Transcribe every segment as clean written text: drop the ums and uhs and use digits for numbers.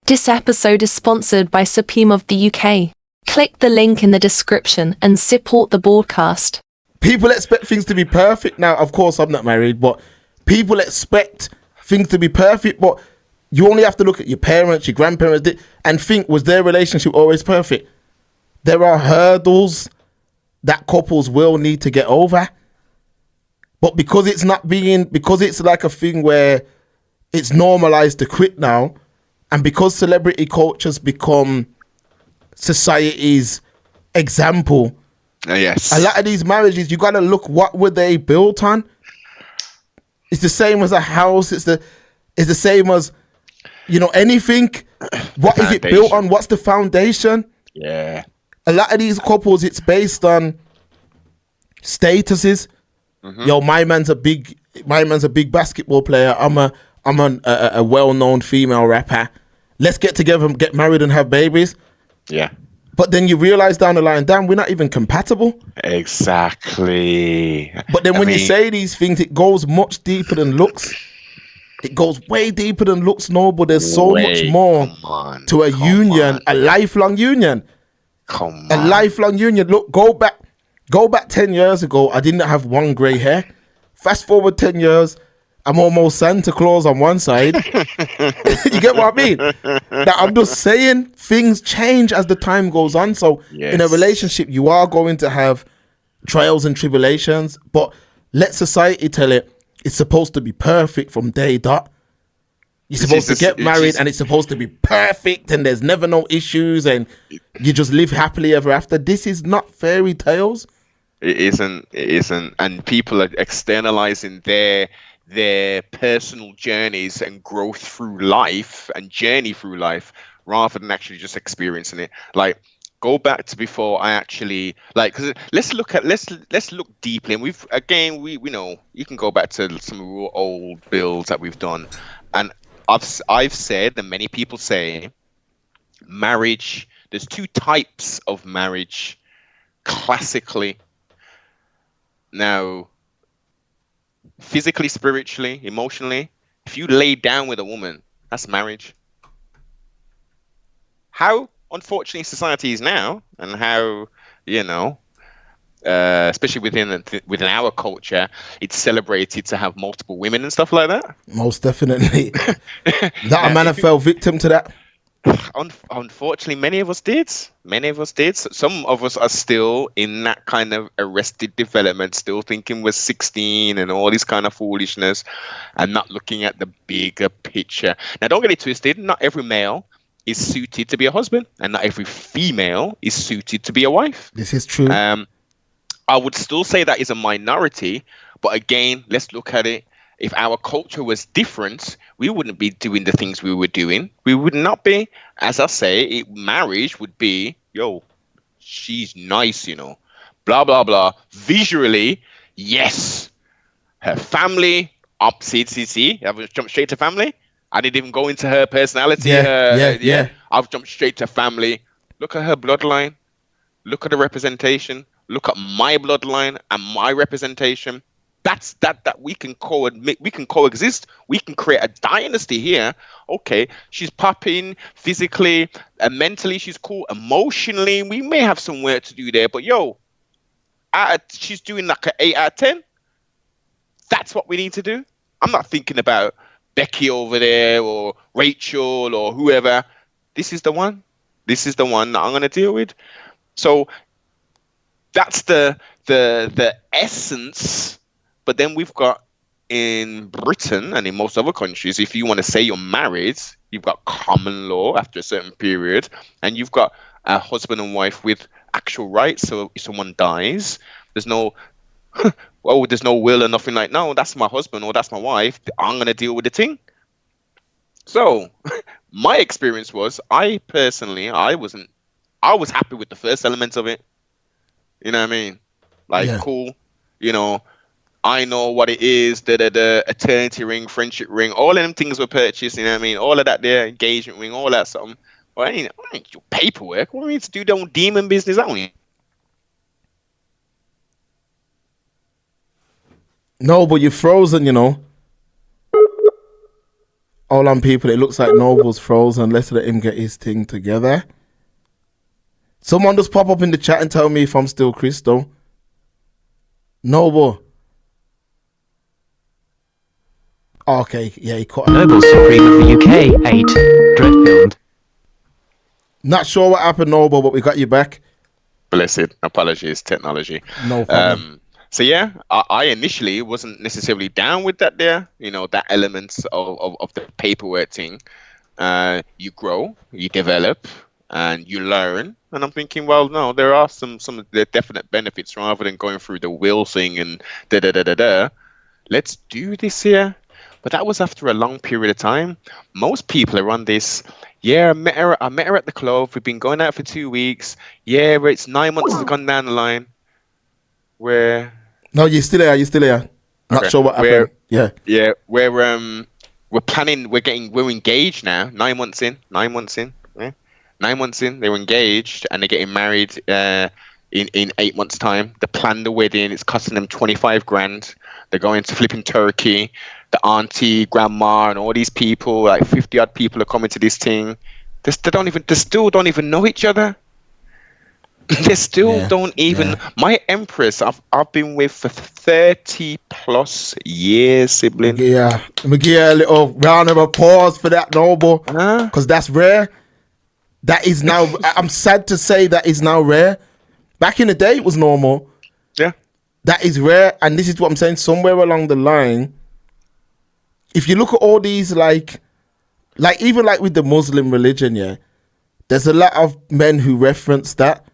This episode is sponsored by Supreme of the UK. Click the link in the description and support the broadcast. People expect things to be perfect now. Of course, I'm not married, but people expect things to be perfect. But you only have to look at your parents, your grandparents, and think, was their relationship always perfect? There are hurdles that couples will need to get over. But because it's like a thing where it's normalized to quit now, and because celebrity culture's become society's example, yes, a lot of these marriages, you got to look, what were they built on? It's the same as a house. It's the same as, anything. What is it built on? What's the foundation? Yeah. A lot of these couples, it's based on statuses. Mm-hmm. Yo, my man's a big basketball player. I'm a well-known female rapper. Let's get together and get married and have babies. Yeah. But then you realize down the line, damn, we're not even compatible. Exactly. But then when you say these things, it goes much deeper than looks. It goes way deeper than looks, no, but there's so much more to a union, a lifelong union. A lifelong union. Look, go back 10 years ago, I didn't have one grey hair. Fast forward 10 years, I'm almost Santa Claus on one side. You get what I mean? Now, I'm just saying things change as the time goes on. So in a relationship, you are going to have trials and tribulations, but let society tell it, it's supposed to be perfect from day dot. You're supposed to get married and it's supposed to be perfect and there's never no issues and you just live happily ever after. This is not fairy tales. It isn't. And people are externalizing their personal journeys and growth through life and journey through life rather than actually just experiencing it. Like, go back to before I actually, like, because let's look deeply, and we know you can go back to some real old builds that we've done, and I've said, and many people say, marriage, there's two types of marriage classically. Now, physically, spiritually, emotionally, if you lay down with a woman, that's marriage. How unfortunately society is now, and how, especially within our culture, it's celebrated to have multiple women and stuff like that. Most definitely. That a man fell victim to that. Unfortunately, many of us did. Some of us are still in that kind of arrested development, still thinking we're 16 and all this kind of foolishness, and not looking at the bigger picture. Now, don't get it twisted. Not every male is suited to be a husband, and not every female is suited to be a wife. This is true. I would still say that is a minority, but again, let's look at it. If our culture was different, we wouldn't be doing the things we were doing. We would not be. As I say, marriage would be, yo, she's nice, blah, blah, blah. Visually, yes. Her family, opposite, see? I've jumped straight to family. I didn't even go into her personality. Yeah. I've jumped straight to family. Look at her bloodline. Look at the representation. Look at my bloodline and my representation. That's that we can coexist. We can create a dynasty here. Okay, she's popping physically and mentally. She's cool. Emotionally, we may have some work to do there. But she's doing like an 8 out of 10. That's what we need to do. I'm not thinking about Becky over there or Rachel or whoever. This is the one. This is the one that I'm going to deal with. So that's the essence. But then we've got in Britain and in most other countries, if you want to say you're married, you've got common law after a certain period, and you've got a husband and wife with actual rights. So if someone dies, there's no, there's no will or nothing like, no, that's my husband or that's my wife. I'm going to deal with the thing. So my experience was, I was happy with the first element of it. You know what I mean? Cool, I know what it is, the eternity ring, friendship ring, all of them things were purchased, you know what I mean? All of that there, engagement ring, all that something. Well, I ain't your paperwork. What do we need to do their own demon business, aren't we? No, but you're frozen, Hold on, people. It looks like Noble's frozen. Let's let him get his thing together. Someone just pop up in the chat and tell me if I'm still Crystal. Noble. Okay, yeah, he caught. Noble Supreme of the UK, 8. Dreadfield. Not sure what happened, Noble, but we got you back. Blessed. Apologies, technology. No problem. So yeah, I initially wasn't necessarily down with that there, that element of the paperwork thing. You grow, you develop, and you learn. And I'm thinking, well, no, there are some of the definite benefits rather than going through the will thing and da-da-da-da-da. Let's do this here. But that was after a long period of time. Most people are on this. Yeah, I met her at the club. We've been going out for 2 weeks. Yeah, but it's 9 months has gone down the line. Where? No, you're still here. Not Okay. sure what happened. Yeah. Yeah, we're planning. We're engaged now. 9 months in. Yeah? 9 months in, they were engaged and they're getting married in 8 months' time. They planned the wedding. It's costing them 25 grand. They're going to flipping Turkey. The auntie, grandma, and all these people, like 50 odd people, are coming to this thing. They still don't even know each other. They still don't even. My empress, I've been with for 30 plus years, sibling. Yeah. Let me give you a little round of applause for that, Noble. Because that's rare. That is now, I'm sad to say that is now rare. Back in the day, it was normal. Yeah. That is rare. And this is what I'm saying, somewhere along the line, if you look at all these, like even like with the Muslim religion, yeah, there's a lot of men who reference that.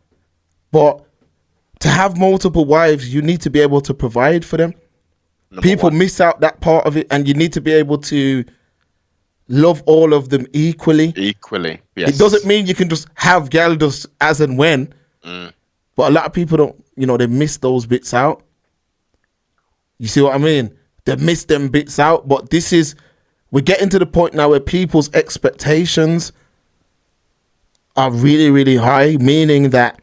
But to have multiple wives, you need to be able to provide for them. People miss out that part of it, and you need to be able to love all of them equally. Equally, yes. It doesn't mean you can just have girl just as and when. But a lot of people don't, they miss those bits out. You see what I mean? They miss them bits out. But we're getting to the point now where people's expectations are really, really high, meaning that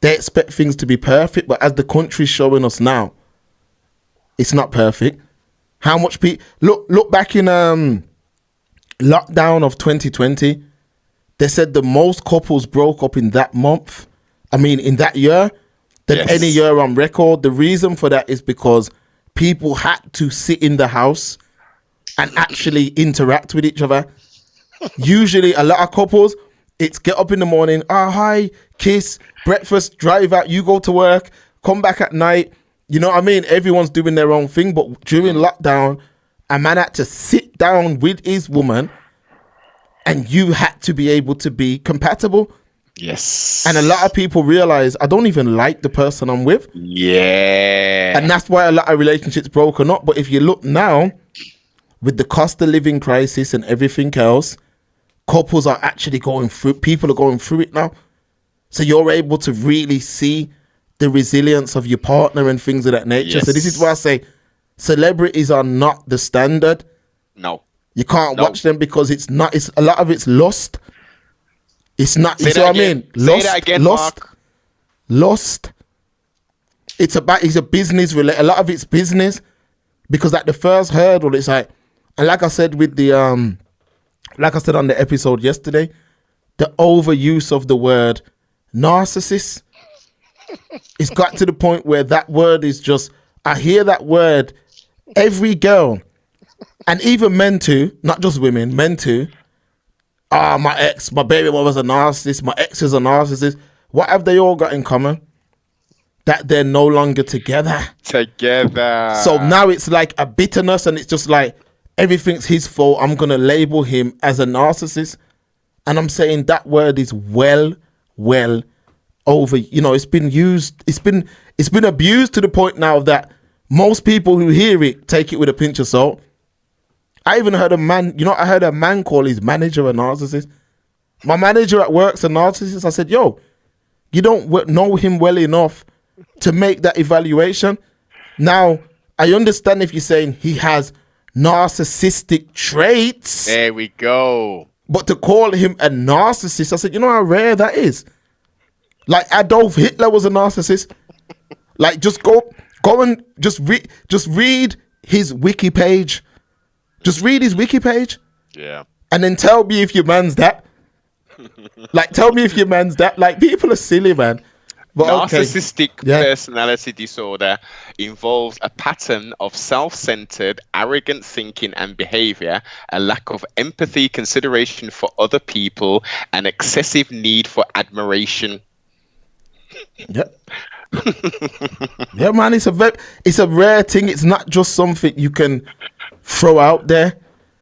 they expect things to be perfect. But as the country's showing us now, it's not perfect. How much people look back in lockdown of 2020, they said the most couples broke up in that month. In that year, than any year on record. The reason for that is because people had to sit in the house and actually interact with each other. Usually, a lot of couples, it's get up in the morning, hi, kiss, breakfast, drive out, you go to work, come back at night. You know what I mean? Everyone's doing their own thing. But during lockdown, a man had to sit down with his woman and you had to be able to be compatible. Yes. And a lot of people realize I don't even like the person I'm with. Yeah. And that's why a lot of relationships broken up. But if you look now, with the cost of living crisis and everything else, couples are actually people are going through it now. So you're able to really see the resilience of your partner and things of that nature. Yes. So this is why I say celebrities are not the standard. No. You can't watch them because it's a lot of it's lust. It's not, you see what I mean? Lust. It's a business related. A lot of it's business because at the first hurdle, it's like, and like I said with the, like I said on the episode yesterday, the overuse of the word narcissist. It's got to the point where that word is just, I hear that word, every girl, and even men too, not just women, men too. My baby mother's a narcissist, my ex is a narcissist. What have they all got in common? That they're no longer together. So now it's like a bitterness and it's just like, everything's his fault. I'm going to label him as a narcissist. And I'm saying that word is well over, it's been used, it's been abused to the point now that most people who hear it take it with a pinch of salt. I even heard I heard a man call his manager a narcissist. My manager at work's a narcissist. I said, yo, you don't know him well enough to make that evaluation. Now, I understand if you're saying he has narcissistic traits. There we go. But to call him a narcissist, I said, you know how rare that is? Like Adolf Hitler was a narcissist. Like just go and just read his wiki page. Just read his wiki page. Yeah. And then tell me if your man's that. Like, tell me if your man's that. Like, people are silly, man. But Narcissistic personality disorder involves a pattern of self-centered, arrogant thinking and behavior, a lack of empathy, consideration for other people, and excessive need for admiration. Yep. Yeah, man, it's a rare thing. It's not just something you can throw out there.